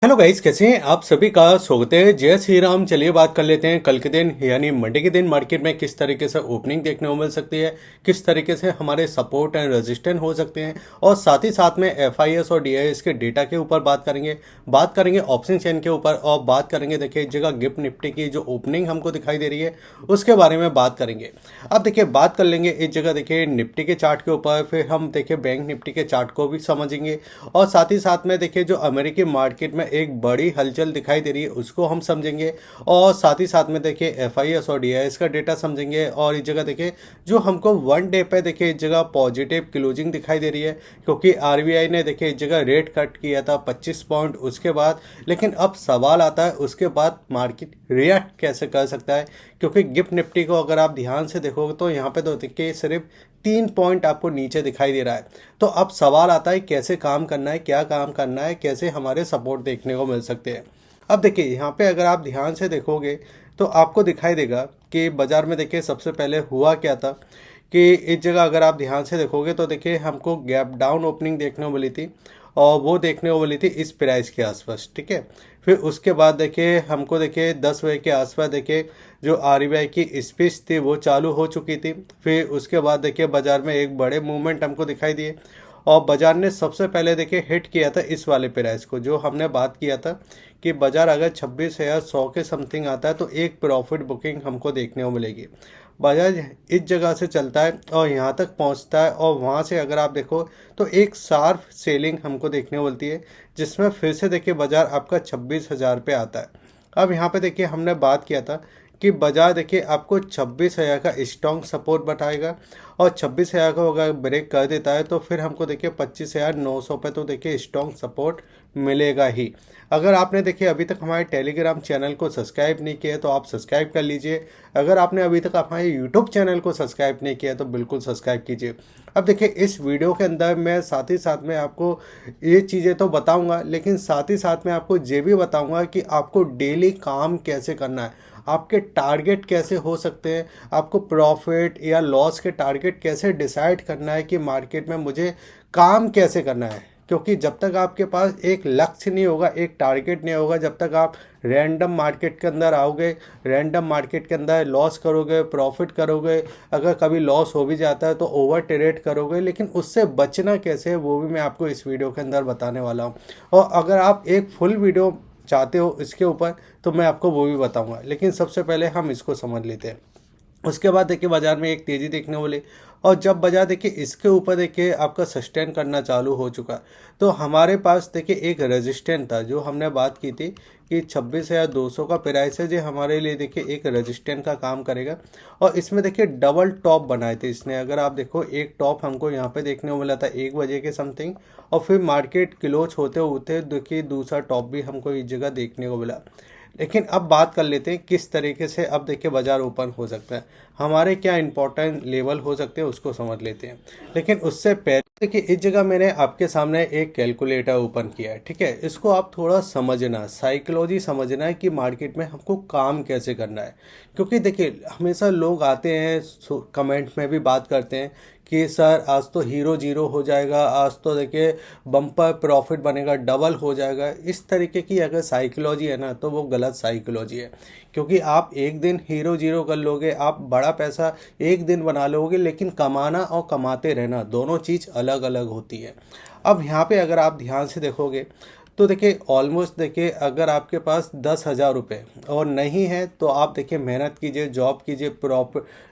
Hello guys, कैसे हैं आप सभी का स्वागत है। जय श्री राम। चलिए बात कर लेते हैं कल के दिन यानी मंडे के दिन मार्केट में किस तरीके से ओपनिंग देखने को मिल सकती है, किस तरीके से हमारे सपोर्ट एंड रेजिस्टेंस हो सकते हैं, और साथ ही साथ में एफआईएस और डीआईएस के डेटा के ऊपर बात करेंगे ऑप्शन चेन के ऊपर, और बात करेंगे देखिए इस जगह गिफ्ट निफ्टी की जो ओपनिंग हमको दिखाई दे रही है उसके बारे में बात करेंगे। अब देखिए बात कर लेंगे इस जगह देखिए निफ्टी के चार्ट के ऊपर, फिर हम देखिए बैंक निफ्टी के चार्ट को भी समझेंगे, और साथ ही साथ में देखिए जो अमेरिकी मार्केट में एक बड़ी हलचल दिखाई दे रही है उसको हम समझेंगे, और साथ ही साथ में देखिए एफआईएस और डीआईएस का डेटा समझेंगे। और इस जगह देखिए जो हमको वन डे पे देखिए इस जगह पॉजिटिव क्लोजिंग दिखाई दे रही है, क्योंकि आरबीआई ने देखिए इस जगह रेट कट किया था 25 पॉइंट उसके बाद। लेकिन अब सवाल आता है उसके बाद मार्केट रिएक्ट कैसे कर सकता है, क्योंकि गिफ्ट निफ्टी को अगर आप ध्यान से देखोगे तो यहाँ पे तो देखिए सिर्फ 3 पॉइंट आपको नीचे दिखाई दे रहा है। तो अब सवाल आता है कैसे काम करना है, क्या काम करना है, कैसे हमारे सपोर्ट देखने को मिल सकते हैं। अब देखिए यहाँ पे अगर आप ध्यान से देखोगे तो आपको दिखाई देगा कि बाजार में देखिए सबसे पहले हुआ क्या था कि इस जगह अगर आप ध्यान से देखोगे तो देखिए हमको गैप डाउन ओपनिंग देखने को मिली थी, और वो देखने को मिली थी इस प्राइस के आसपास। ठीक है, फिर उसके बाद देखिए हमको देखिए 10 बजे के आसपास देखिए जो आरबीआई की स्पीच थी वो चालू हो चुकी थी। फिर उसके बाद देखिए बाजार में एक बड़े मूवमेंट हमको दिखाई दिए, और बाजार ने सबसे पहले देखिए हिट किया था इस वाले प्राइस को, जो हमने बात किया था कि बाजार अगर 26,100 के समथिंग आता है तो एक प्रॉफिट बुकिंग हमको देखने को मिलेगी। बाजार इस जगह से चलता है और यहाँ तक पहुँचता है, और वहाँ से अगर आप देखो तो एक शार्प सेलिंग हमको देखने को मिलती है, जिसमें फिर से देखिए बाजार आपका 26,000 पे आता है। अब यहाँ पे देखिए हमने बात किया था कि बाजार देखिए आपको 26,000 का स्ट्रॉन्ग सपोर्ट बताएगा, और 26,000 को अगर ब्रेक कर देता है तो फिर हमको देखिए 25,900 पे तो देखिए स्ट्रॉन्ग सपोर्ट मिलेगा ही। अगर आपने देखिए अभी तक हमारे टेलीग्राम चैनल को सब्सक्राइब नहीं किया तो आप सब्सक्राइब कर लीजिए। अगर आपने अभी तक हमारे यूट्यूब चैनल को सब्सक्राइब नहीं किया तो बिल्कुल सब्सक्राइब कीजिए। अब देखिए इस वीडियो के अंदर मैं साथ ही साथ में आपको ये चीज़ें तो बताऊंगा, लेकिन साथ ही साथ में आपको ये भी बताऊंगा कि आपको डेली काम कैसे करना है, आपके टारगेट कैसे हो सकते हैं, आपको प्रॉफिट या लॉस के टारगेट कैसे डिसाइड करना है कि मार्केट में मुझे काम कैसे करना है। क्योंकि जब तक आपके पास एक लक्ष्य नहीं होगा, एक टारगेट नहीं होगा, जब तक आप रैंडम मार्केट के अंदर आओगे, रैंडम मार्केट के अंदर लॉस करोगे, प्रॉफिट करोगे, अगर कभी लॉस हो भी जाता है तो ओवर ट्रेड करोगे, लेकिन उससे बचना कैसे है वो भी मैं आपको इस वीडियो के अंदर बताने वाला हूँ। और अगर आप एक फुल वीडियो चाहते हो इसके ऊपर तो मैं आपको वो भी बताऊंगा, लेकिन सबसे पहले हम इसको समझ लेते हैं। उसके बाद देखिए बाजार में एक तेज़ी देखने वाली, और जब बाजार देखिए इसके ऊपर देखिए आपका सस्टेन करना चालू हो चुका, तो हमारे पास देखिए एक रेजिस्टेंट था जो हमने बात की थी कि 26,200 का प्राइस है, जो हमारे लिए देखिए एक रेजिस्टेंट का काम करेगा। और इसमें देखिए डबल टॉप बनाए थे इसने, अगर आप देखो एक टॉप हमको यहाँ पे देखने को मिला था 1 बजे के समथिंग, और फिर मार्केट क्लोज होते होते देखिए दूसरा टॉप भी हमको इस जगह देखने को मिला। लेकिन अब बात कर लेते हैं किस तरीके से अब देखिए बाजार ओपन हो सकता है, हमारे क्या इंपॉर्टेंट लेवल हो सकते हैं उसको समझ लेते हैं। लेकिन उससे पहले देखिए इस जगह मैंने आपके सामने एक कैलकुलेटर ओपन किया है। ठीक है, इसको आप थोड़ा समझना, साइकोलॉजी समझना है कि मार्केट में हमको काम कैसे करना है। क्योंकि देखिए हमेशा लोग आते हैं कमेंट में भी बात करते हैं कि सर आज तो हीरो जीरो हो जाएगा, आज तो देखिए बम्पर प्रॉफिट बनेगा, डबल हो जाएगा। इस तरीके की अगर साइकोलॉजी है ना तो वो गलत साइकोलॉजी है। क्योंकि आप एक दिन हीरो जीरो कर लोगे, आप बड़ा पैसा एक दिन बना लोगे, लेकिन कमाना और कमाते रहना दोनों चीज़ अलग अलग होती है। अब यहाँ पे अगर आप ध्यान से देखोगे तो देखिए ऑलमोस्ट देखिए अगर आपके पास 10,000 रुपये और नहीं है तो आप देखिए मेहनत कीजिए, जॉब कीजिए,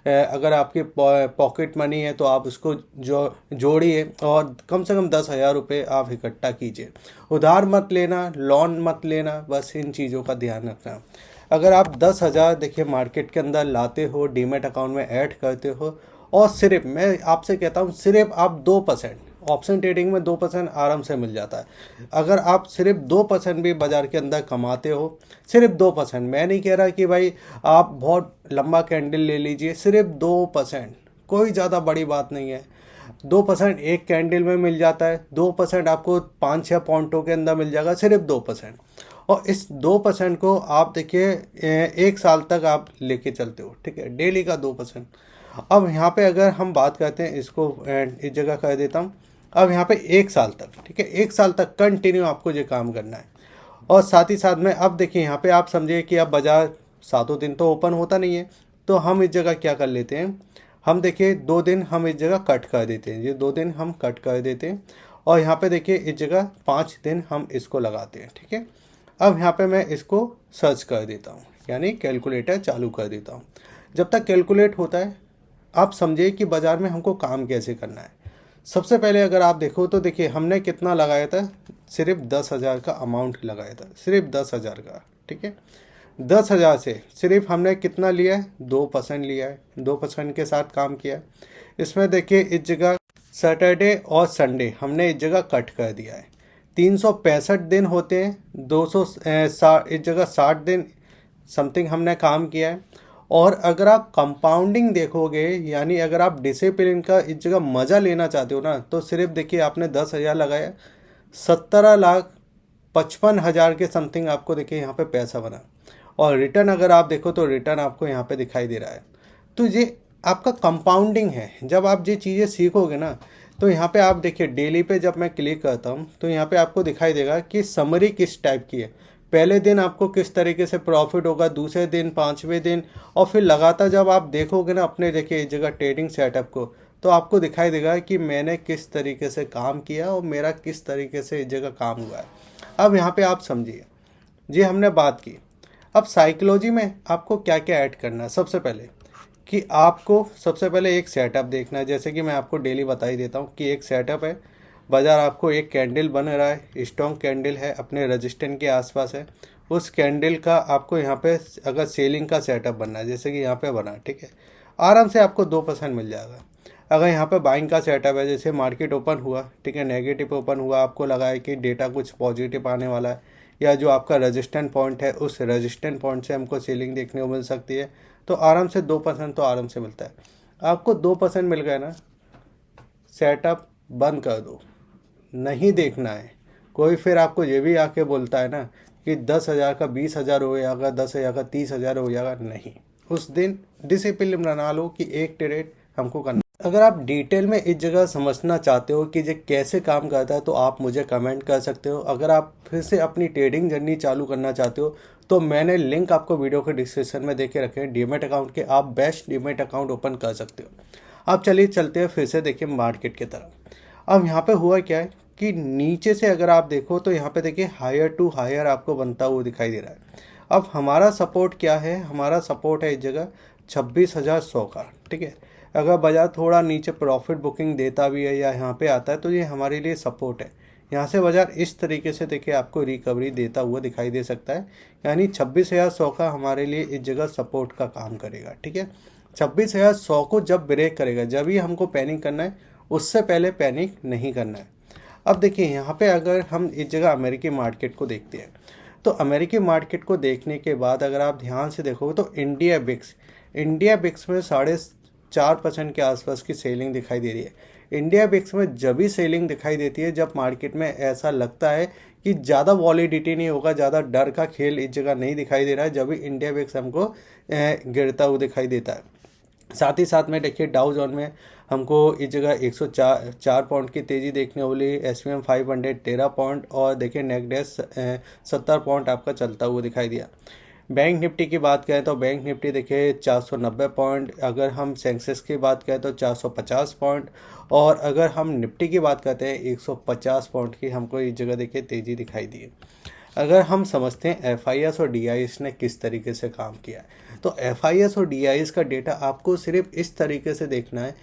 अगर आपकी पॉकेट मनी है तो आप उसको जोड़िए, और कम से कम 10,000 रुपये आप इकट्ठा कीजिए। उधार मत लेना, लोन मत लेना, बस इन चीज़ों का ध्यान रखना। अगर आप 10,000 देखिए मार्केट के अंदर लाते हो, डीमेट अकाउंट में ऐड करते हो, और सिर्फ मैं आपसे कहता हूँ सिर्फ आप 2%, ऑप्शन ट्रेडिंग में 2% आराम से मिल जाता है। अगर आप सिर्फ 2% भी बाजार के अंदर कमाते हो, सिर्फ 2%, मैं नहीं कह रहा कि भाई आप बहुत लंबा कैंडल ले लीजिए, सिर्फ 2%, कोई ज़्यादा बड़ी बात नहीं है। 2% एक कैंडल में मिल जाता है, 2% आपको 5-6 पॉइंटों के अंदर मिल जाएगा, सिर्फ 2%। और इस 2% को आप देखिए 1 साल तक आप लेके चलते हो। ठीक है, डेली का 2%। अब यहाँ पे अगर हम बात करते हैं इसको इस जगह कर देता हूँ। अब यहाँ पे 1 साल तक, ठीक है, 1 साल तक कंटिन्यू आपको ये काम करना है। और साथ ही साथ में अब देखिए यहाँ पे आप समझिए कि अब बाज़ार सातों दिन तो ओपन होता नहीं है, तो हम इस जगह क्या कर लेते हैं, हम देखिए 2 दिन हम इस जगह कट कर देते हैं, ये 2 दिन हम कट कर देते हैं और यहाँ पे देखिए इस जगह 5 दिन हम इसको लगाते हैं। ठीक है, अब यहाँ पे मैं इसको सर्च कर देता हूँ, यानी कैलकुलेटर चालू कर देता हूँ। जब तक कैलकुलेट होता है आप समझिए कि बाज़ार में हमको काम कैसे करना है। सबसे पहले अगर आप देखो तो देखिए हमने कितना लगाया था, सिर्फ 10,000 का अमाउंट लगाया था, सिर्फ 10,000 का। ठीक है, 10,000 से सिर्फ हमने कितना लिया है, 2% लिया है, 2% के साथ काम किया है। इसमें देखिए इस जगह सैटरडे और संडे हमने इस जगह कट कर दिया है। 365 दिन होते हैं, 200 इस जगह 60 दिन समथिंग हमने काम किया है। और अगर आप कंपाउंडिंग देखोगे, यानी अगर आप डिसिप्लिन का इस जगह मज़ा लेना चाहते हो ना, तो सिर्फ देखिए आपने 10,000 लगाया, 17,55,000 के समथिंग आपको देखिए यहाँ पे पैसा बना। और रिटर्न अगर आप देखो तो रिटर्न आपको यहाँ पे दिखाई दे रहा है। तो ये आपका कंपाउंडिंग है। जब आप ये चीज़ें सीखोगे ना, तो यहाँ पे आप देखिए डेली पे जब मैं क्लिक करता हूँ तो यहाँ पे आपको दिखाई देगा कि समरी किस टाइप की है। पहले दिन आपको किस तरीके से प्रॉफिट होगा, दूसरे दिन, पाँचवें दिन, और फिर लगातार जब आप देखोगे ना अपने देखिए इस जगह ट्रेडिंग सेटअप को, तो आपको दिखाई देगा कि मैंने किस तरीके से काम किया और मेरा किस तरीके से इस जगह काम हुआ है। अब यहाँ पे आप समझिए, जी हमने बात की। अब साइकोलॉजी में आपको क्या क्या ऐड करना है, सबसे पहले कि आपको सबसे पहले एक सेटअप देखना है। जैसे कि मैं आपको डेली बता ही देता हूँ कि एक सेटअप है, बाज़ार आपको एक कैंडल बन रहा है, स्ट्रॉन्ग कैंडल है, अपने रजिस्टेंट के आसपास है। उस कैंडल का आपको यहाँ पे अगर सेलिंग का सेटअप बनना है, जैसे कि यहाँ पे बना, ठीक है, आराम से आपको 2% मिल जाएगा। अगर यहाँ पे बाइंग का सेटअप है, जैसे मार्केट ओपन हुआ, ठीक है, नेगेटिव ओपन हुआ, आपको लगा है कि डेटा कुछ पॉजिटिव आने वाला है, या जो आपका रजिस्टेंट पॉइंट है उस रजिस्टेंट पॉइंट से हमको सेलिंग देखने को मिल सकती है, तो आराम से 2% तो आराम से मिलता है। आपको 2% मिल गया ना, सेटअप बंद कर दो, नहीं देखना है। कोई फिर आपको ये भी आके बोलता है ना कि 10,000 का 20,000 हो जाएगा, 10,000 का 30,000 हो जाएगा, नहीं। उस दिन डिसिप्लिन बना लो कि एक ट्रेड हमको करना। अगर आप डिटेल में इस जगह समझना चाहते हो कि ये कैसे काम करता है, तो आप मुझे कमेंट कर सकते हो। अगर आप फिर से अपनी ट्रेडिंग जर्नी चालू करना चाहते हो, तो मैंने लिंक आपको वीडियो के डिस्क्रिप्शन में देके रखे हैं डीमेट अकाउंट के, आप बेस्ट डीमेट अकाउंट ओपन कर सकते हो। अब चलिए चलते हैं फिर से देखिए मार्केट की तरफ। अब यहाँ पे हुआ क्या है कि नीचे से अगर आप देखो तो यहाँ पे देखिए हायर टू हायर आपको बनता हुआ दिखाई दे रहा है। अब हमारा सपोर्ट क्या है, हमारा सपोर्ट है इस जगह 26,100 का। ठीक है, अगर बाजार थोड़ा नीचे प्रॉफिट बुकिंग देता भी है या यहाँ पे आता है, तो ये हमारे लिए सपोर्ट है। यहाँ से बाजार इस तरीके से देखिए आपको रिकवरी देता हुआ दिखाई दे सकता है, यानी 26,100 का हमारे लिए इस जगह सपोर्ट का काम करेगा। ठीक है, 26,100 को जब ब्रेक करेगा, जब ही हमको पैनिक करना है, उससे पहले पैनिक नहीं करना है। अब देखिए यहाँ पे अगर हम इस जगह अमेरिकी मार्केट को देखते हैं, तो अमेरिकी मार्केट को देखने के बाद अगर आप ध्यान से देखोगे तो इंडिया बिक्स में 4.5% के आसपास की सेलिंग दिखाई दे रही है। इंडिया बिक्स में जब भी सेलिंग दिखाई देती है जब मार्केट में ऐसा लगता है कि ज़्यादा वॉलिडिटी नहीं होगा, ज़्यादा डर का खेल इस जगह नहीं दिखाई दे रहा है, जब भी इंडिया बिक्स हमको गिरता हुआ दिखाई देता है। साथ ही साथ में देखिए डाउ जोन में हमको इस जगह 104 पॉइंट की तेज़ी देखने वाली, SPM 500 13 पॉइंट, और देखिए नेकडेस 70 पॉइंट आपका चलता हुआ दिखाई दिया। बैंक निफ्टी की बात करें तो बैंक निफ्टी देखिए 490 पॉइंट, अगर हम सेंसेक्स की बात करें तो 450 पॉइंट, और अगर हम निफ्टी की बात करते हैं 150 पॉइंट की हमको इस जगह देखिए तेज़ी दिखाई दी है। अगर हम समझते हैं FIS और DIS ने किस तरीके से काम किया है, तो FIS और DIS का डेटा आपको सिर्फ इस तरीके से देखना है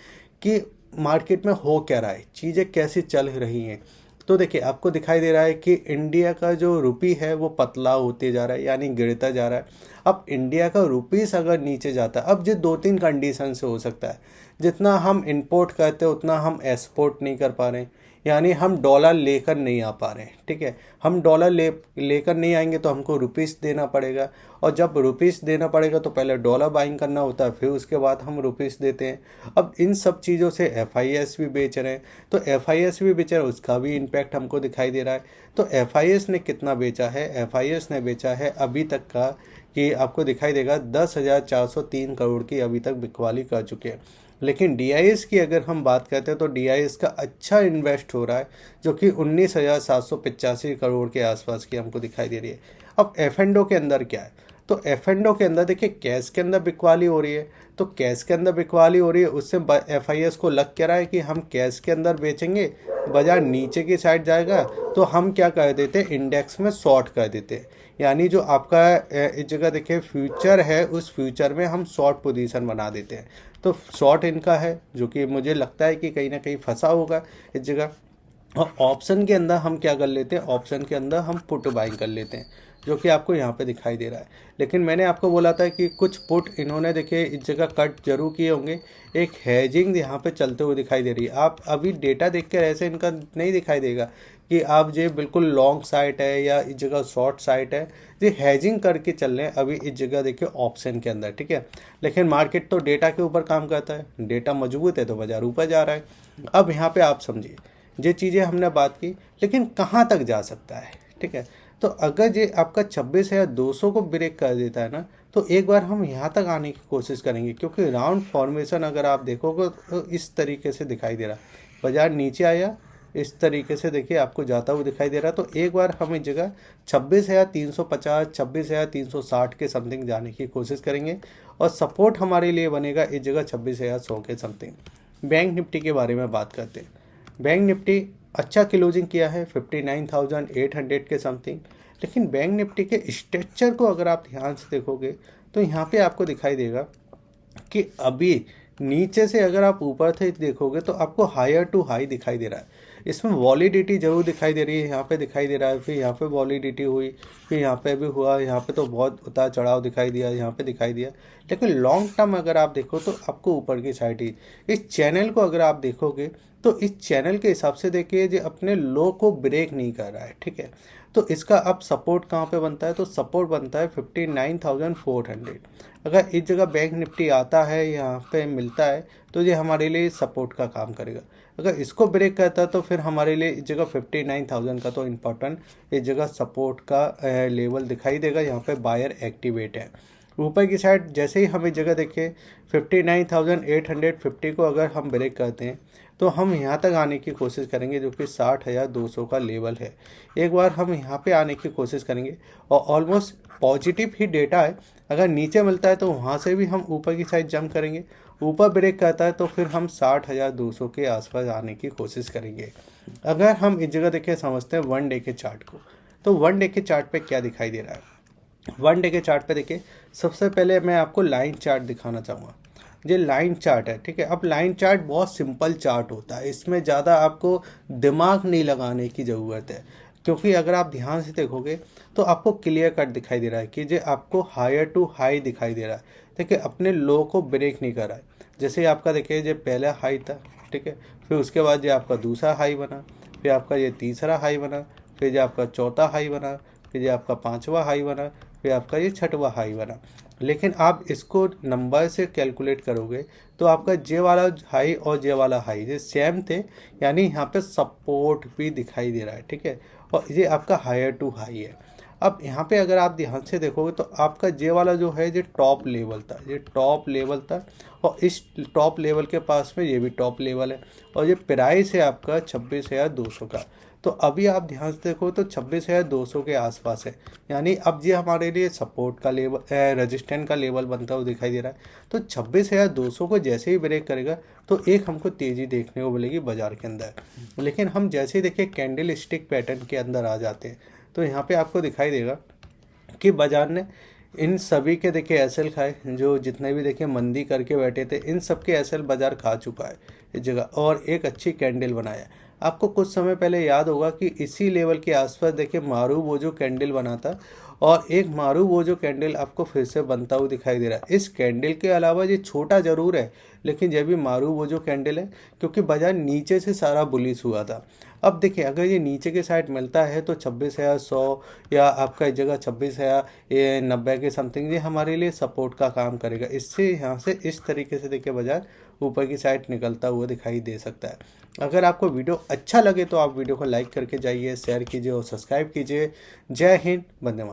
कि मार्केट में हो क्या रहा है, चीज़ें कैसी चल रही हैं। तो देखिए आपको दिखाई दे रहा है कि इंडिया का जो रुपी है वो पतला होते जा रहा है, यानी गिरता जा रहा है। अब इंडिया का रुपीस अगर नीचे जाता है, अब जो 2-3 कंडीशन से हो सकता है, जितना हम इंपोर्ट करते हैं उतना हम एक्सपोर्ट नहीं कर पा रहे हैं, यानी हम डॉलर लेकर नहीं आ पा रहे हैं। ठीक है, हम डॉलर लेकर नहीं आएंगे तो हमको रुपीस देना पड़ेगा, और जब रुपीस देना पड़ेगा तो पहले डॉलर बाइंग करना होता है, फिर उसके बाद हम रुपीस देते हैं। अब इन सब चीज़ों से FIS भी बेच रहे हैं, तो FIS भी बेच रहे हैं, उसका भी इम्पैक्ट हमको दिखाई दे रहा है। तो FIS ने कितना बेचा है, FIS ने बेचा है अभी तक का कि आपको दिखाई देगा 10,403 करोड़ की अभी तक बिकवाली कर चुके हैं। लेकिन डीआईएस की अगर हम बात करते हैं तो डीआईएस का अच्छा इन्वेस्ट हो रहा है, जो कि 19,785 करोड़ के आसपास की हमको दिखाई दे रही है। अब एफ एंड ओ के अंदर क्या है, तो एफ एंड ओ के अंदर देखिए कैश के अंदर बिकवाली हो रही है, तो कैश के अंदर बिकवाली हो रही है, उससे एफ आई एस को लग क्या रहा है कि हम कैश के अंदर बेचेंगे, बाजार नीचे की साइड जाएगा तो हम क्या कर देते हैं, इंडेक्स में शॉर्ट कर देते हैं। यानी जो आपका इस जगह देखिए फ्यूचर है, उस फ्यूचर में हम शॉर्ट पोजीशन बना देते हैं। तो शॉर्ट इनका है, जो कि मुझे लगता है कि कहीं ना कहीं फंसा होगा इस जगह। और ऑप्शन के अंदर हम क्या कर लेते हैं, ऑप्शन के अंदर हम पुट बाइंग कर लेते हैं, जो कि आपको यहाँ पे दिखाई दे रहा है। लेकिन मैंने आपको बोला था कि कुछ पुट इन्होंने देखिए इस जगह कट जरूर किए होंगे, एक हैजिंग यहाँ पे चलते हुए दिखाई दे रही है। आप अभी डेटा देख कर ऐसे इनका नहीं दिखाई देगा कि आप ये बिल्कुल लॉन्ग साइड है या इस जगह शॉर्ट साइड है, ये हैजिंग करके चल रहे हैं अभी इस जगह देखिए ऑप्शन के अंदर, ठीक है। लेकिन मार्केट तो डेटा के ऊपर काम करता है, डेटा मजबूत है तो बाजार ऊपर जा रहा है। अब यहाँ पे आप समझिए, ये चीज़ें हमने बात की, लेकिन कहाँ तक जा सकता है, ठीक है। तो अगर ये आपका 26,200 को ब्रेक कर देता है ना, तो एक बार हम यहाँ तक आने की कोशिश करेंगे, क्योंकि राउंड फॉर्मेशन अगर आप देखोगे तो इस तरीके से दिखाई दे रहा है। बाजार नीचे आया, इस तरीके से देखिए आपको जाता हुआ दिखाई दे रहा है। तो एक बार हम इस जगह 26,350 26,360 के समथिंग जाने की कोशिश करेंगे, और सपोर्ट हमारे लिए बनेगा इस जगह 26,100 के समथिंग। बैंक निफ्टी के बारे में बात करते हैं। बैंक निफ्टी अच्छा क्लोजिंग किया है 59,800 के समथिंग। लेकिन बैंक निफ्टी के स्ट्रक्चर को अगर आप ध्यान से देखोगे तो यहाँ पे आपको दिखाई देगा कि अभी नीचे से अगर आप ऊपर से देखोगे तो आपको हायर टू हाई दिखाई दे रहा है। इसमें वॉलिडिटी जरूर दिखाई दे रही है, यहाँ पे दिखाई दे रहा है, फिर यहाँ पे वॉलिडिटी हुई, फिर यहाँ पे भी हुआ, यहाँ पे तो बहुत उतार चढ़ाव दिखाई दिया, यहाँ पे दिखाई दिया। लेकिन लॉन्ग टर्म अगर आप देखो तो आपको ऊपर की साइड ही, इस चैनल को अगर आप देखोगे तो इस चैनल के हिसाब से देखिए जो अपने लो को ब्रेक नहीं कर रहा है, ठीक है। तो इसका अब सपोर्ट कहाँ पे बनता है, तो सपोर्ट बनता है 59,400। अगर इस जगह बैंक निफ्टी आता है, यहाँ पे मिलता है, तो ये हमारे लिए सपोर्ट का काम करेगा। अगर इसको ब्रेक करता है तो फिर हमारे लिए इस जगह 59,000 का तो इम्पोर्टेंट इस जगह सपोर्ट का लेवल दिखाई देगा। यहाँ पे बायर एक्टिवेट है। ऊपर की साइड जैसे ही हम इस जगह देखें 59,850 को अगर हम ब्रेक करते हैं तो हम यहाँ तक आने की कोशिश करेंगे, जो कि 60,200 का लेवल है। एक बार हम यहाँ पे आने की कोशिश करेंगे, और ऑलमोस्ट पॉजिटिव ही डेटा है। अगर नीचे मिलता है तो वहाँ से भी हम ऊपर की साइड जंप करेंगे, ऊपर ब्रेक करता है तो फिर हम 60,200 के आसपास आने की कोशिश करेंगे। अगर हम इस जगह देखें समझते हैं वन डे के चार्ट को, तो वन डे के चार्ट पे क्या दिखाई दे रहा है। वन डे के चार्ट पे देखिए, सबसे पहले मैं आपको लाइन चार्ट दिखाना चाहूँगा। ये लाइन चार्ट है, ठीक है। अब लाइन चार्ट बहुत सिंपल चार्ट होता है, इसमें ज़्यादा आपको दिमाग नहीं लगाने की ज़रूरत है, क्योंकि अगर आप ध्यान से देखोगे तो आपको क्लियर कट दिखाई दे रहा है कि ये आपको हायर टू हाई दिखाई दे रहा है। देखिए अपने लो को ब्रेक नहीं कर रहा है। जैसे आपका देखिए ये पहला हाई था, ठीक है, फिर उसके बाद ये आपका दूसरा हाई बना, फिर आपका ये तीसरा हाई बना, फिर ये आपका चौथा हाई बना, फिर ये आपका पाँचवा हाई बना, फिर आपका ये छठवा हाई बना। लेकिन आप इसको नंबर से कैलकुलेट करोगे तो आपका जे वाला हाई और जे वाला हाई ये सेम थे, यानी यहाँ पे सपोर्ट भी दिखाई दे रहा है, ठीक है। और ये आपका हायर टू हाई है। अब यहाँ पे अगर आप ध्यान से देखोगे तो आपका जे वाला जो है ये टॉप लेवल था, ये टॉप लेवल था, और इस टॉप लेवल के पास में ये भी टॉप लेवल है, और ये प्राइस है आपका 26,200 का। तो अभी आप ध्यान से देखो तो 26,200 के आसपास है, यानी अब ये हमारे लिए सपोर्ट का लेवल, रेजिस्टेंट का लेवल बनता हुआ दिखाई दे रहा है। तो 26,200 को जैसे ही ब्रेक करेगा तो एक हमको तेज़ी देखने को मिलेगी बाजार के अंदर। लेकिन हम जैसे ही देखिए कैंडल स्टिक पैटर्न के अंदर आ जाते हैं तो यहाँ पे आपको दिखाई देगा कि बाजार ने इन सभी के देखिए एसएल खाए, जो जितने भी देखिए मंदी करके बैठे थे इन सब के एसएल बाजार खा चुका है इस जगह, और एक अच्छी कैंडल बनाया। आपको कुछ समय पहले याद होगा कि इसी लेवल के आसपास देखिए मारू वो जो कैंडल बना था, और एक मारू वो जो कैंडल आपको फिर से बनता हुआ दिखाई दे रहा है। इस कैंडल के अलावा ये छोटा ज़रूर है, लेकिन जब भी मारू वो जो कैंडल है, क्योंकि बाजार नीचे से सारा बुलिश हुआ था। अब देखिए अगर ये नीचे के साइड मिलता है तो 26,100 या आपका इस जगह 26,090 के समथिंग ये हमारे लिए सपोर्ट का काम करेगा। इससे यहाँ से इस तरीके से देखिए बाजार ऊपर की साइड निकलता हुआ दिखाई दे सकता है। अगर आपको वीडियो अच्छा लगे तो आप वीडियो को लाइक करके जाइए, शेयर कीजिए और सब्सक्राइब कीजिए। जय हिंद, वंदे मातरम।